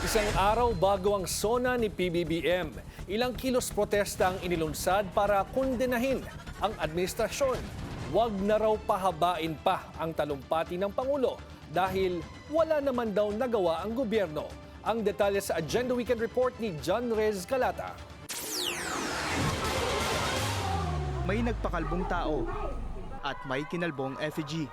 Isang araw bago ang SONA ni PBBM, ilang kilos protesta ang inilunsad para kondenahin ang administrasyon. Huwag na raw pahabain pa ang talumpati ng Pangulo dahil wala naman daw nagawa ang gobyerno. Ang detalye sa Agenda Weekend Report ni John Rez Calata. May nagpakalbong tao at may kinalbong effigy.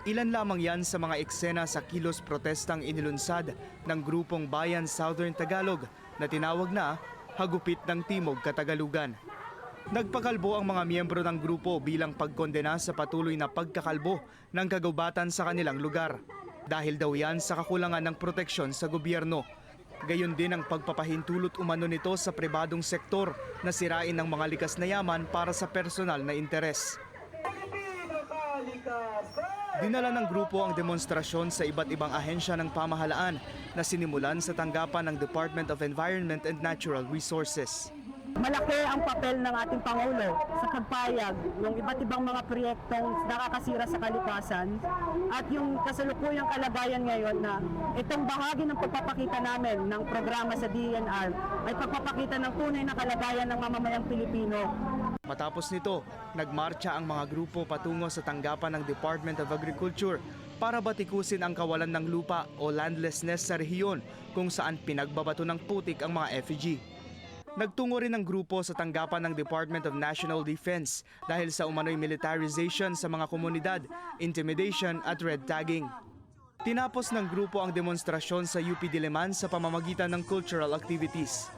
Ilan lamang yan sa mga eksena sa kilos protestang inilunsad ng grupong Bayan Southern Tagalog na tinawag na Hagupit ng Timog Katagalugan. Nagpakalbo ang mga miyembro ng grupo bilang pagkondena sa patuloy na pagkakalbo ng kagubatan sa kanilang lugar. Dahil daw yan sa kakulangan ng proteksyon sa gobyerno. Gayon din ang pagpapahintulot umano nito sa pribadong sektor na sirain ng mga likas na yaman para sa personal na interes. Dinala ng grupo ang demonstrasyon sa iba't ibang ahensya ng pamahalaan na sinimulan sa tanggapan ng Department of Environment and Natural Resources. Malaki ang papel ng ating Pangulo sa pagpayag ng iba't ibang mga proyektong nakakasira sa kalikasan at yung kasalukuyang kalagayan ngayon na itong bahagi ng pagpapakita namin ng programa sa DENR ay pagpapakita ng tunay na kalagayan ng mamamayang Pilipino. Matapos nito, nagmarcha ang mga grupo patungo sa tanggapan ng Department of Agriculture para batikusin ang kawalan ng lupa o landlessness sa rehiyon kung saan pinagbabato ng putik ang mga effigy. Nagtungo rin ang grupo sa tanggapan ng Department of National Defense dahil sa umano'y militarization sa mga komunidad, intimidation at red tagging. Tinapos ng grupo ang demonstrasyon sa UP Diliman sa pamamagitan ng cultural activities.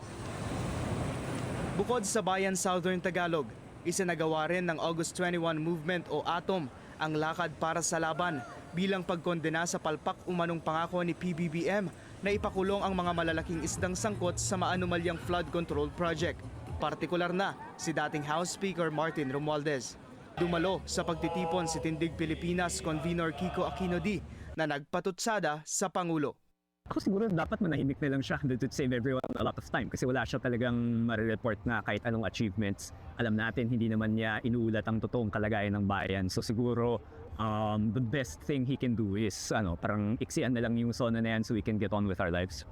Bukod sa Bayan Southern Tagalog, isinagawa rin ng August 21 Movement o ATOM ang lakad para sa laban bilang pagkondena sa palpak umanong pangako ni PBBM na ipakulong ang mga malalaking isdang sangkot sa maanumalyang flood control project. Partikular na si dating House Speaker Martin Romualdez. Dumalo sa pagtitipon si Tindig Pilipinas Convenor Kiko Aquino D na nagpatutsada sa Pangulo. Ako siguro dapat manahimik na lang siya to save everyone a lot of time kasi wala siya talagang ma-report na kahit anong achievements. Alam natin hindi naman niya inuulat ang totoong kalagayan ng bayan. So siguro the best thing he can do is parang iksian na lang yung SONA na yan so we can get on with our lives.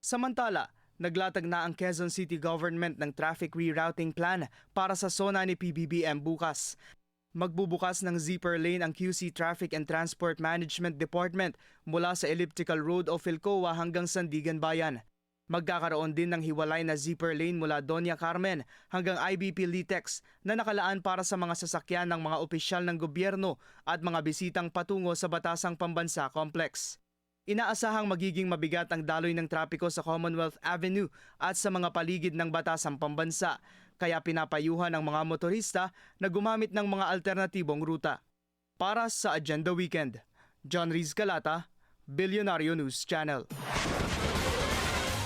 Samantala, naglatag na ang Quezon City Government ng traffic rerouting plan para sa SONA ni PBBM bukas. Magbubukas ng zipper lane ang QC Traffic and Transport Management Department mula sa Elliptical Road o Philcoa hanggang Sandigan Bayan. Magkakaroon din ng hiwalay na zipper lane mula Doña Carmen hanggang IBP Litex na nakalaan para sa mga sasakyan ng mga opisyal ng gobyerno at mga bisitang patungo sa Batasang Pambansa Complex. Inaasahang magiging mabigat ang daloy ng trapiko sa Commonwealth Avenue at sa mga paligid ng Batasang Pambansa, kaya pinapayuhan ang mga motorista na gumamit ng mga alternatibong ruta. Para sa Agenda Weekend, John Rez Calata, Billionario News Channel.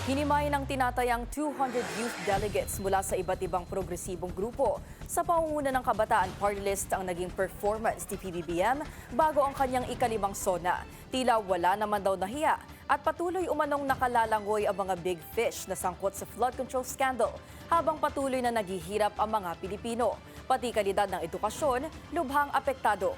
Hinimay ng tinatayang 200 youth delegates mula sa iba't ibang progresibong grupo. Sa pangunguna ng Kabataan Party List ang naging performance ni PBBM bago ang kanyang ikalimang SONA. Tila wala naman daw nahiya at patuloy umanong nakalalangoy ang mga big fish na sangkot sa flood control scandal habang patuloy na naghihirap ang mga Pilipino. Pati kalidad ng edukasyon, lubhang apektado.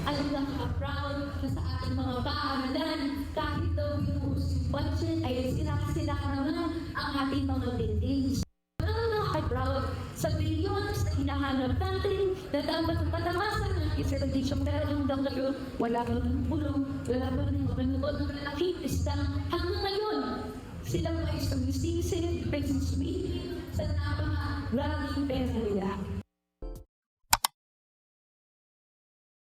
Alam lang ka-proud na sa ating mga paaralan, kahit daw binuhos yung budget, ay sila naman ang ating mga buildings. Alam lang ka-proud sa billions na hinahanap natin na dapat patamasan ng isolation. Pero ang daw ngayon, wala ka ng bulong, wala ka ng manuod ng malaking listang. Hanggang ngayon, silang may sumisisi, may suswiti sa napakaraming pera nila.